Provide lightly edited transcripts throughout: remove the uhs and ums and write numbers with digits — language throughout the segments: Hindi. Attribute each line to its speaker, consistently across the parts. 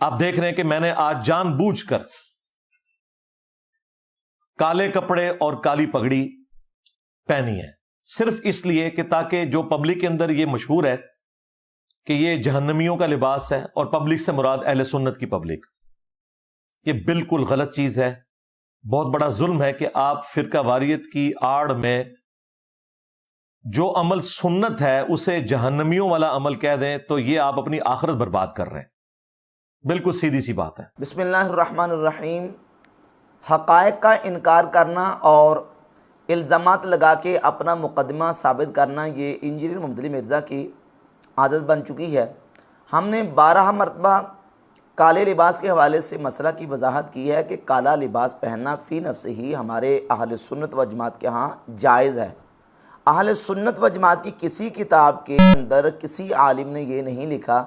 Speaker 1: आप देख रहे हैं कि मैंने आज जानबूझकर काले कपड़े और काली पगड़ी पहनी है, सिर्फ इसलिए कि ताकि जो पब्लिक के अंदर यह मशहूर है कि यह जहन्नमियों का लिबास है, और पब्लिक से मुराद अहले सुन्नत की पब्लिक। यह बिल्कुल गलत चीज है। बहुत बड़ा जुल्म है कि आप फिरका वारियत की आड़ में जो अमल सुन्नत है उसे जहन्नमियों वाला अमल कह दें, तो यह आप अपनी आखिरत बर्बाद कर रहे हैं। बिल्कुल सीधी सी बात है।
Speaker 2: बिस्मिल्लाहिर्रहमानिर्रहीम। हक़ाइक़ का इनकार करना और इल्ज़ामात लगा के अपना मुक़दमा साबित करना, ये इंजीनियर मोहम्मद अली मिर्ज़ा की आदत बन चुकी है। हमने 12 मरतबा काले लिबास के हवाले से मसला की वजाहत की है कि काला लिबास पहनना फ़ी नफ्स ही हमारे अहले सुन्नत व जमात के यहाँ जायज़ है। अहले सुन्नत व जमात की किसी किताब के अंदर किसी आलिम ने ये नहीं लिखा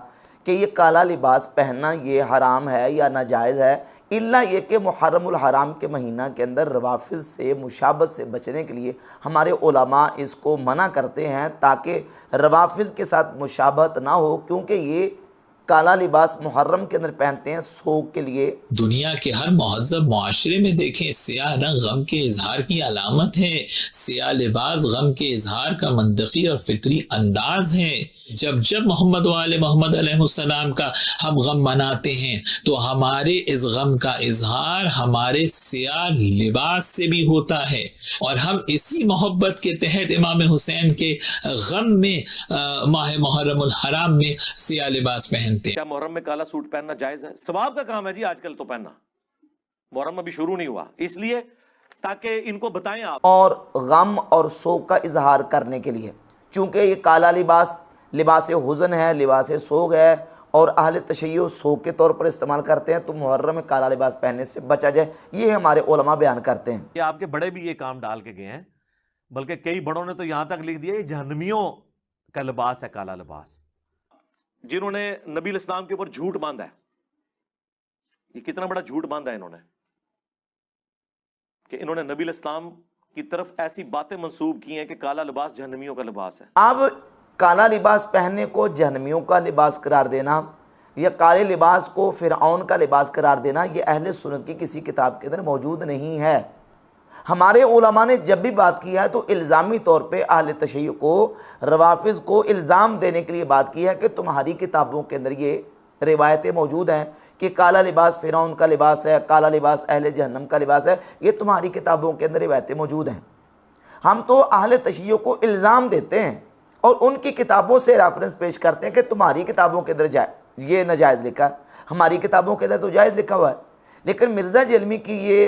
Speaker 2: कि ये काला लिबास पहनना ये हराम है या नाजायज़ है, इल्ला ये कि मुहर्रमुल हराम के महीना के अंदर रवाफिज़ से मुशाबत से बचने के लिए हमारे उलमा इसको मना करते हैं, ताकि रवाफिज़ के साथ मुशाबत ना हो, क्योंकि ये काला लिबास मुहर्रम के अंदर पहनते हैं शौक के लिए।
Speaker 3: दुनिया के हर महज़ब मुआशरे में देखें, सियाह रंग गम के इजहार की अलामत है। सियाह लिबास गम के इजहार का मंतकी और फितरी अंदाज है। जब जब मोहम्मद वाले मोहम्मद अलैहिस्सलाम का हम गम मनाते हैं तो हमारे इस गम का इजहार हमारे सियाह लिबास से भी होता है, और हम इसी मोहब्बत के तहत इमाम हुसैन के गम में माह मुहर्रमुल हराम में सियाह लिबास पहनते हैं।
Speaker 1: क्या मुहर्रम में काला सूट पहनना जायज है? सवाब का काम है जी आजकल तो पहनना। मुहर्रम अभी शुरू नहीं हुआ, इसलिए ताकि इनको बताएं आप।
Speaker 2: और गम और शोक का इजहार करने के लिए, चूँकि ये काला लिबास लिबास हुज़न है, लिबास सोग है, और अहले तशय्युअ सोग के तौर पर इस्तेमाल करते हैं, तो मुहर्रम में काला लिबास पहनने से बचा जाए, ये हमारे उलमा बयान करते हैं।
Speaker 1: ये आपके बड़े भी ये काम डाल के गए हैं, बल्कि कई बड़ों ने तो यहां तक लिख दिया ये जहन्नमियों का लिबास है काला लिबास, जिन्होंने नबी इस्लाम के ऊपर झूठ बांधा है। ये कितना बड़ा झूठ बांधा है इन्होंने, कि इन्होंने नबी इस्लाम की तरफ ऐसी बातें मंसूब की हैं कि काला लिबास जहन्नमियों का लिबास है।
Speaker 2: अब काला लिबास पहनने को जहन्नमियों का लिबास करार देना या काले लिबास को फिरऔन का लिबास करार देना, ये अहले सुन्नत की किसी किताब के अंदर मौजूद नहीं है। हमारे उलमा ने जब भी बात की है तो इल्ज़ामी तौर पे अहले तशय्युअ को, रवाफिज़ को इल्ज़ाम देने के लिए बात की है कि तुम्हारी किताबों के अंदर ये रिवायतें मौजूद हैं कि काला लिबास फिरऔन का लिबास है, काला लिबास अहले जहन्नम का लिबास है, ये तुम्हारी किताबों के अंदर रिवायतें मौजूद हैं। हम तो अहले तशय्युअ को इल्ज़ाम देते हैं और उनकी किताबों से रेफरेंस पेश करते हैं कि तुम्हारी किताबों के अंदर ये नाजायज़ लिखा है, हमारी किताबों के अंदर तो जायज़ लिखा हुआ है। लेकिन मिर्ज़ा जलमी की ये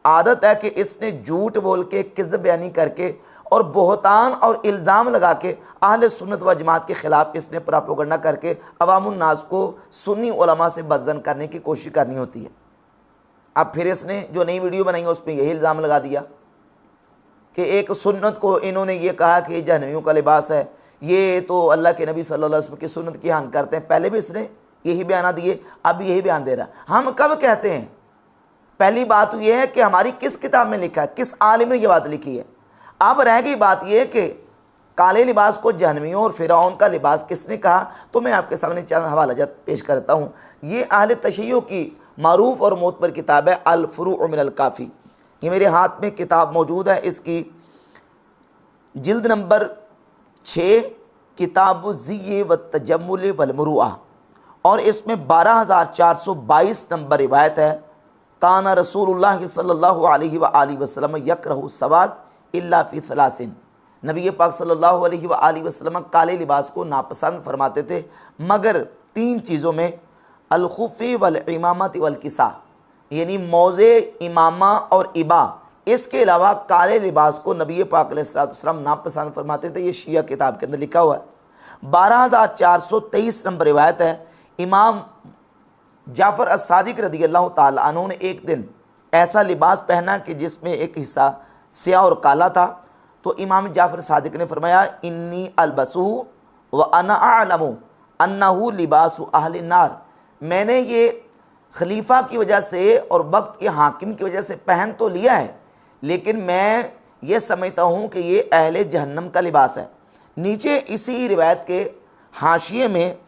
Speaker 2: आदत है कि इसने झूठ बोल के, किज़्ब बयानी करके और बोहतान और इल्ज़ाम लगा के अहले सुन्नत व जमात के ख़िलाफ़ इसने प्रोपेगेंडा करके अवामुन नास को सुन्नी उलमा से बदज़न करने की कोशिश करनी होती है। अब फिर इसने जो नई वीडियो बनाई है उसमें यही इल्ज़ाम लगा दिया कि एक सुन्नत को इन्होंने ये कहा कि जहन्नमियों का लिबास है, ये तो अल्लाह के नबी सल्लल्लाहु अलैहि वसल्लम की सुन्नत की हान करते हैं। पहले भी इसने यही बयान दिए, अब भी यही बयान दे रहा है। हम कब कहते हैं? पहली बात यह है कि हमारी किस किताब में लिखा है, किस आलिम ने यह बात लिखी है। अब रह गई बात यह कि काले लिबास को जहन्नमियों और फिरऔन का लिबास किसने कहा, तो मैं आपके सामने चंद हवाला पेश करता हूँ। ये अहले तशय्युअ की मारूफ और मोतबर किताब है अल फुरू मिनल काफ़ी। ये मेरे हाथ में किताब मौजूद है, इसकी जिल्द नंबर 6 किताब ज़िय व तजम्मुल वल मुरुआ, और इसमें 12422 नंबर रिवायत है। काना रसूलुल्लाह सल्लल्लाहु अलैहि व आलिहि वसल्लम यकरहु सवाद इल्ला फी सलासिन। नबी पाक सल्लल्लाहु अलैहि व आलिहि वसल्लम काले लिबास को नापसंद फरमाते थे मगर 3 चीज़ों में, अल खुफ़ी वल इमामत वल किसा, यानी मौज़े, इमामा और इबा, इसके अलावा काले लिबास को नबी पाक अलैहिस्सलाम नापसंद फरमाते थे। ये शिया किताब के अंदर लिखा हुआ है। 12423 नंबर रिवायत है। इमाम जाफ़र अस-सादिक रज़ियल्लाहु ताला अन्हु ने एक दिन ऐसा लिबास पहना कि जिसमें एक हिस्सा स्याह और काला था, तो इमाम जाफ़र सादिक ने फरमाया इन्नी अलबसुहु व अना अअलमु अन्नहु लिबासु अहल नार। मैंने ये खलीफा की वजह से और वक्त के हाकिम की वजह से पहन तो लिया है, लेकिन मैं ये समझता हूँ कि ये अहले जहन्नम का लिबास है। नीचे इसी रिवायत के हाशिए में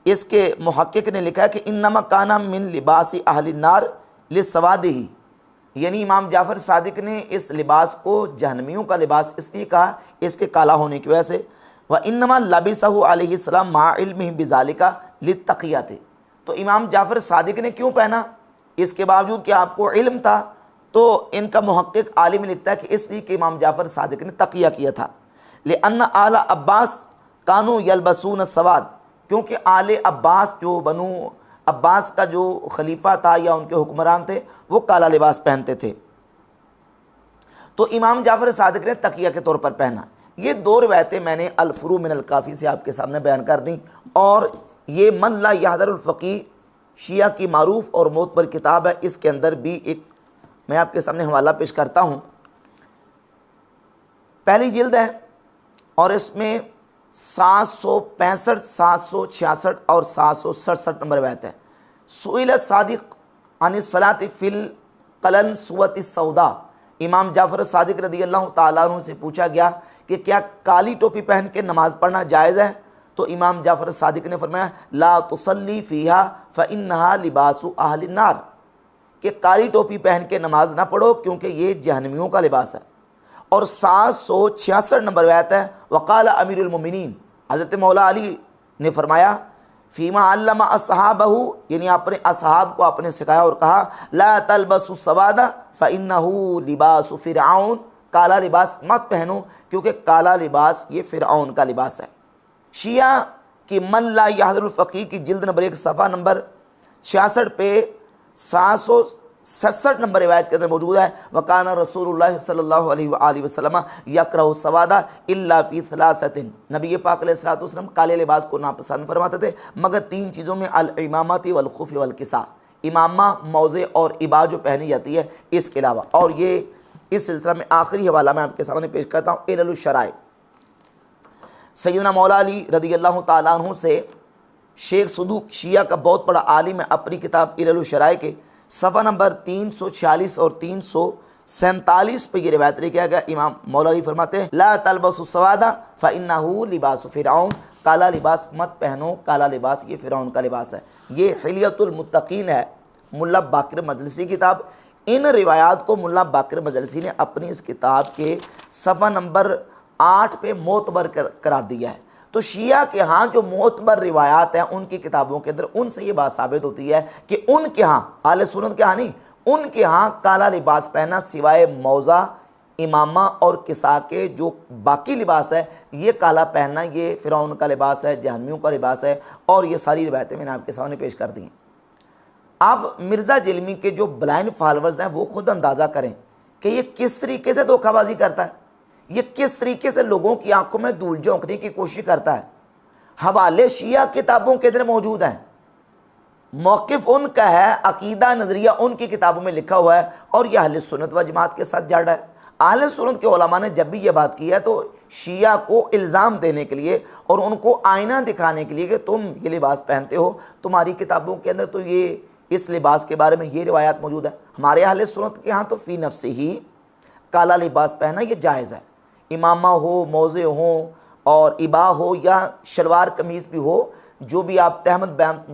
Speaker 2: इसके मुहक्किक ने लिखा है कि इन्नमा काना मिन लिबासी अहलिन नार लिसवादिही, यानी इमाम जाफ़र सादिक ने इस लिबास को जहन्नमियों का लिबास इसलिए कहा इसके काला होने की वजह से। व इन्नमा लबिसहु अलैहिस्सलाम मा इल्मिही बिज़ालिका लित्तक़ियति, तो इमाम जाफ़र सादिक ने क्यों पहना, इसके बावजूद कि आपको इल्म था, तो इनका मुहक्किक आलिम लिखता है कि इसलिए कि इमाम जाफ़र सादिक ने तकिया किया था। लिअन्ना आला अब्बास कानू यलबसून सवाद, क्योंकि आले अब्बास जो बनु अब्बास का जो खलीफा था या उनके हुक्मरान थे वो काला लिबास पहनते थे, तो इमाम जाफ़र सादिक ने तकिया के तौर पर पहना। ये दो रिवायतें मैंने अल-फुरू मिनल काफ़ी से आपके सामने बयान कर दी, और ये मन ला यहदरुल फ़क़ीह शिया की मारूफ़ और मोतबर किताब है, इसके अंदर भी एक मैं आपके सामने हवाला पेश करता हूँ। पहली जिल्द है और इसमें 765, 766 और 767 नंबर रिवायत है। सुइल सादिक अनिस सलाति फिल कलन सुवत सौदा, इमाम जाफ़र सादिक रज़ियल्लाहु ताला अन्हु से पूछा गया कि क्या काली टोपी पहन के नमाज़ पढ़ना जायज़ है, तो इमाम जाफ़र सादिक ने फरमाया ला तुसल्ली फ़ीहा फ़इन्नहा लिबासु अहलिन नार, कि काली टोपी पहन के नमाज ना पढ़ो क्योंकि ये जहन्नमियों का लिबास है। और 766 नंबर रिवायत है वक़ाल अमीरुल मोमिनीन, हज़रत मौला अली ने फरमाया फ़ीमा अल्लमा अस्हाबहु, यानी अपने असहाब को आपने सिखाया और कहा ला तलबसु सवादा फ़इन्नहु लिबासु फ़िरऔन, काला लिबास मत पहनो क्योंकि काला लिबास ये फ़िरऔन का लिबास है। शिया की मन ला यहदरुल फ़क़ीह की जिल्द नंबर 1 सफ़ा नंबर 66 पे 767 नंबर रिवायत के अंदर मौजूद है वकाना रसूलुल्लाह सल्लल्लाहु अलैहि वसल्लम यकरहु सवादा इल्ला फ़ी सलासतिन, नबी पाक अलैहिस्सलातु वस्सलाम काले लिबास को नापसंद फरमाते थे मगर 3 चीज़ों में, अल इमामती वल खुफ़ वल किसा, इमामा, मौज़े और इबा जो पहनी जाती है इसके अलावा। और ये इस सिलसिला में आखिरी हवाला मैं आपके सामने पेश करता हूँ, इललुश शराय। सैयदना मौला अली रज़ियल्लाहु ताला अन्हु से शेख सदूक शिया का बहुत बड़ा आलिम है, अपनी किताब इललुश शराय के सफ़ा नंबर 346 और 347 पे ये रिवायत लेके गया। इमाम मौला अली फरमाते हैं ला तलबसु सवादा फ़इन्नहु लिबासु फ़िरऔन, काला लिबास मत पहनो, काला लिबास ये फ़िरऔन का लिबास है। ये हिलियतुल मुत्तकीन है, मुल्ला बाकिर मजलिसी किताब। इन रिवायात को मुल्ला बाकिर मजलिसी ने अपनी इस किताब के सफ़ा नंबर 8 पे मोतबर करार दिया है। तो शिया के यहाँ जो मोतबर रिवायात हैं उनकी किताबों के अंदर उनसे ये बात साबित होती है कि उनके यहाँ, आले सुन्नत के यहाँ नहीं, उनके यहाँ काला लिबास पहना सिवाय मौज़ा, इमामा और किसा के जो बाकी लिबास है ये काला पहनना ये फ़िरऔन का लिबास है, जहन्नमियों का लिबास है। और ये सारी रिवायतें मैंने आपके सामने पेश कर दी हैं। अब मिर्ज़ा जिल्मी के जो ब्लाइंड फॉलोअर्स हैं वो खुद अंदाज़ा करें कि ये किस तरीके से धोखाबाजी करता है, ये किस तरीके से लोगों की आंखों में धूल झोंकने की कोशिश करता है। हवाले शिया किताबों के अंदर मौजूद हैं, मौक़िफ़ उनका है, अकीदा नज़रिया उनकी किताबों में लिखा हुआ है, और यह अहले सुन्नत व जमात के साथ जड़ है। अहले सुन्नत के उलमा ने जब भी ये बात की है तो शिया को इल्ज़ाम देने के लिए और उनको आईना दिखाने के लिए कि तुम ये लिबास पहनते हो, तुम्हारी किताबों के अंदर तो ये इस लिबास के बारे में ये रिवायात मौजूद है। हमारे अहले सुन्नत के यहाँ तो फ़ी नफ्सी ही काला लिबास पहना ये जायज़ है, इमामा हो, मौज़े हो और इबा हो या शलवार कमीज़ भी हो, जो भी आप तहमत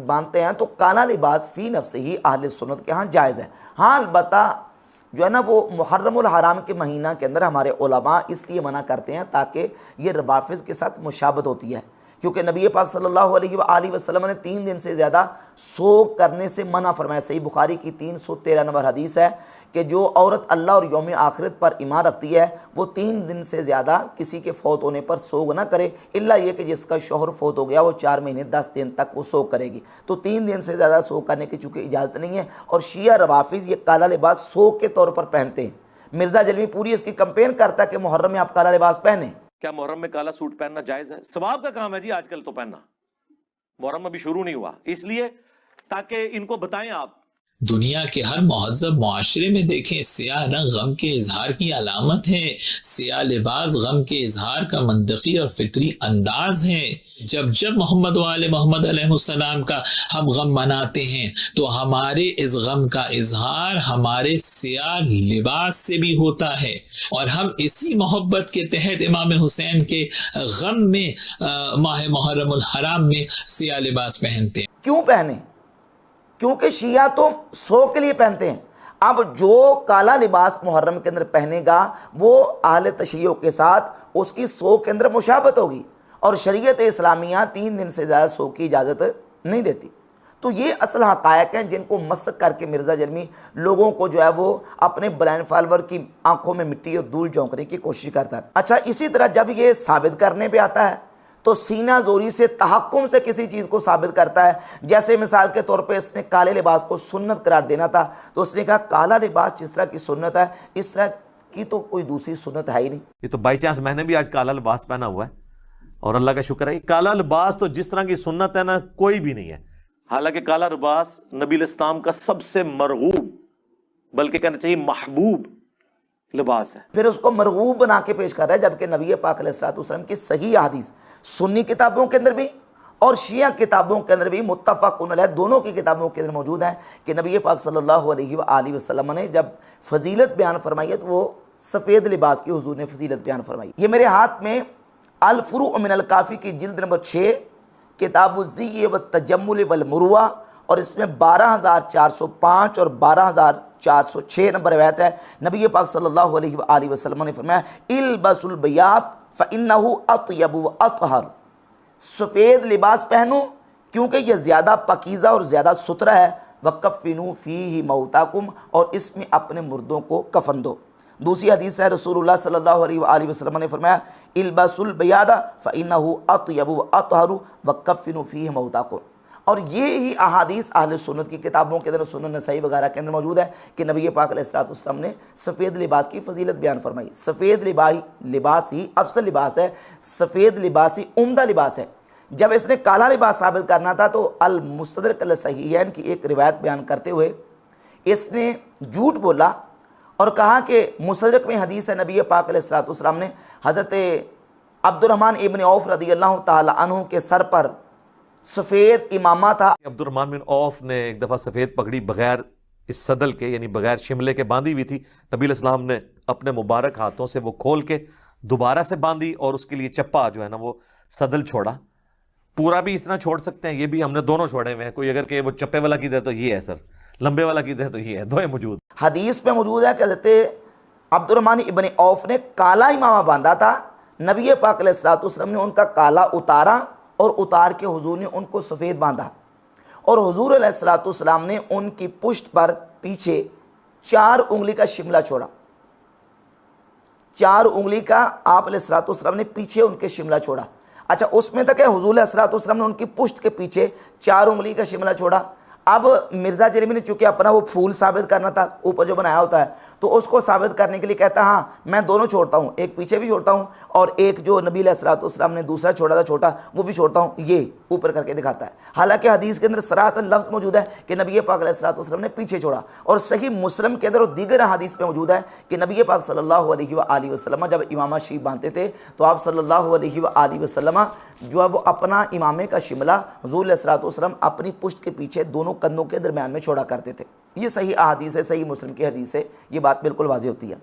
Speaker 2: बांधते हैं, तो काला लिबास फ़ी नफ्से ही अहले सुन्नत के यहाँ जायज़ है। हाँ अलबत्ता जो है ना वो मुहर्रमुल हराम के महीना के अंदर हमारे उलमा इसलिए मना करते हैं ताकि ये रवाफ़िज़ के साथ मुशाबत होती है, क्योंकि नबी पाक सल्लल्लाहु अलैहि वसल्लम ने 3 दिन से ज़्यादा सोग करने से मना फरमाया। सही बुखारी की 313 नंबर हदीस है कि जो औरत अल्लाह और यौम आखिरत पर ईमान रखती है वो 3 दिन से ज़्यादा किसी के फ़ौत होने पर सोग ना करे, इल्ला ये कि जिसका शौहर फ़ौत हो गया वो 4 महीने 10 दिन तक वो सोग करेगी। तो 3 दिन से ज़्यादा सोग करने की चूँकि इजाज़त नहीं है। और शिया रवाफ़िज़ ये काला लिबास सोग के तौर पर पहनते हैं। मिर्ज़ा जलवी पूरी इसकी कंपेन करता है कि मुहर्रम में आप काला लिबास पहने।
Speaker 1: क्या मुहर्रम में काला सूट पहनना जायज है? सवाब का काम है जी आजकल तो पहनना, मुहर्रम अभी शुरू नहीं हुआ, इसलिए ताकि इनको बताएं आप।
Speaker 3: दुनिया के हर महज़ब मुआशरे में देखें, सियाह रंग गम के इजहार की अलामत है। सियाह लिबास गम के इजहार का मंतकी और फितरी अंदाज है। जब जब मोहम्मद वाले मोहम्मद अलैहिस्सलाम का हम गम मनाते हैं तो हमारे इस गम का इजहार हमारे सियाह लिबास से भी होता है, और हम इसी मोहब्बत के तहत इमाम हुसैन के गम में माह मुहर्रमुल हराम में सियाह लिबास पहनते हैं।
Speaker 2: क्यों पहने? क्योंकि शिया तो सो के लिए पहनते हैं। अब जो काला लिबास मुहर्रम के अंदर पहनेगा वो आहले तशय्युअ के साथ उसकी सो के अंदर मुशाबत होगी, और शरीयत इस्लामिया 3 दिन से ज़्यादा सो की इजाज़त नहीं देती। तो ये असल हक़ायक़ हैं जिनको मस्क करके मिर्ज़ा जलमी लोगों को जो है वो अपने ब्लाइंड फॉलोअर की आंखों में मिट्टी और धूल झोंकने की कोशिश करता है। अच्छा, इसी तरह जब ये साबित करने पे आता है तो सीना जोरी से तहक्कुम से किसी चीज़ को साबित करता है। जैसे मिसाल के तौर पे इसने काले लिबास को सुन्नत करार देना था तो उसने कहा काला लिबास जिस तरह की सुन्नत है इस तरह की तो कोई दूसरी सुन्नत है ही नहीं।
Speaker 1: ये तो बाई चांस मैंने भी आज काला लिबास पहना हुआ है और अल्लाह का शुक्र है। काला लिबास तो जिस तरह की सुन्नत है ना कोई भी नहीं है। हालांकि काला लिबास नबी इस्लाम का सबसे मरगूब, बल्कि कहना चाहिए महबूब लिबास है।
Speaker 2: फिर उसको मरगूब बना के पेश कर रहा है, जबकि नबी पाक अलैहिस्सलाम की सही हदीस सुन्नी किताबों के अंदर भी और शिया किताबों के अंदर भी मुत्तफ़क़ुन अलैह दोनों की किताबों के अंदर मौजूद है कि नबी पाक सल्लल्लाहु अलैहि वसल्लम ने जब फजीलत बयान फरमाई है तो वो सफ़ेद लिबास की हुजूर ने फजीलत बयान फरमाई। ये मेरे हाथ में अल फ़ुरू मिनल काफ़ी की जिल्द नंबर 6 किताबुज़्ज़ी व तजम्मुल वल मुरुआ, और इसमें 12,405 और 12,406 नंबर रवायत है। नबी पाक सल्लल्लाहु अलैहि वसल्लम ने फरमाया इल्बसुल बयात फ़इन्नहु अत्यबु व अतहर, सफ़ेद लिबास पहनो क्योंकि यह ज़्यादा पकीज़ा और ज़्यादा सुथरा है। वकफ़िनू फ़ीही मौताकुम, और इसमें अपने मुर्दों को कफन दो। दूसरी हदीस है रसूलुल्लाह सल्लल्लाहु अलैहि वसल्लम ने फरमाया इल्बसुल बयादा फ़इन्नहु अत्यबु व अतहरु वकफ़िनू फ़ीही मौताकुम। और ये ही अहादीस अहले सुन्नत की किताबों के अंदर सुनन नसाई वगैरह के अंदर मौजूद है कि नबी पाक अलैहिस्सलाम ने सफ़ेद लिबास की फजीलत बयान फरमाई। सफ़ेद लिबास ही अफसल लिबास है, सफ़ेद लिबास ही उम्दा लिबास है। जब इसने काला लिबास साबित करना था तो अल मुस्तदरक अल सहीहैन की एक रिवायत बयान करते हुए इसने झूठ बोला और कहा कि मुस्तदरक में हदीस है नबी पाक अलैहिस्सलाम ने हज़रत अब्दुर्रहमान इब्न औफ रज़ियल्लाहु ताला अन्हु के सर पर सफ़ेद इमामा था।
Speaker 1: अब्दुर्रहमान बिन औफ ने एक दफ़ा सफ़ेद पगड़ी बगैर इस सदल के यानी बगैर शिमले के बांधी हुई थी। नबी इस्लाम ने अपने मुबारक हाथों से वो खोल के दोबारा से बांधी और उसके लिए चप्पा जो है ना वो सदल छोड़ा। पूरा भी इस तरह छोड़ सकते हैं, ये भी हमने दोनों छोड़े हुए हैं। कोई अगर के वो चप्पे वाला की दे तो ये है सर, लंबे वाला की दे तो ये है, दो मौजूद।
Speaker 2: हदीस में मौजूद है कि हज़रत अब्दुर्रहमान इब्न औफ ने काला इमामा बांधा था। नबी पाक अलैहिस्सलाम ने उनका काला उतारा और उतार के हुजूर ने उनको सफ़ेद बांधा, और हुजूर अलैहिस्सलाम ने उनकी पुश्त पर पीछे 4 उंगली का शिमला छोड़ा। 4 उंगली का आप अलैहिस्सलाम ने पीछे उनके शिमला छोड़ा। अच्छा, उसमें तक है हुजूर अलैहिस्सलाम ने उनकी पुश्त के पीछे 4 उंगली का शिमला छोड़ा। अब मिर्ज़ा जलमी ने चूँकि अपना वो फूल साबित करना था ऊपर जो बनाया होता है तो उसको साबित करने के लिए कहता हाँ मैं दोनों छोड़ता हूँ, एक पीछे भी छोड़ता हूँ और एक जो नबी अलैहिस्सलाम ने दूसरा छोड़ा था छोटा वो भी छोड़ता हूँ, ये ऊपर करके दिखाता है। हालांकि हदीस के अंदर सराहतन लफ्ज़ मौजूद है कि नबी पाक अलैहिस्सलाम ने पीछे छोड़ा, और सही मुस्लिम के अंदर और दीगर हदीस में मौजूद है कि नबी पाक सल्लल्लाहु अलैहि वसल्लम जब इमामा शरीफ बांधते थे तो आप सल्लल्लाहु अलैहि वसल्लम जो है वो अपना इमामे का शिमला हुज़ूर अलैहिस्सलाम अपनी पुश्त के पीछे दोनों कंधों के दरमियान में छोड़ा करते थे। ये सही अहादीस है, सही मुस्लिम की हदीस है, ये बात बिल्कुल वाज़ेह होती है।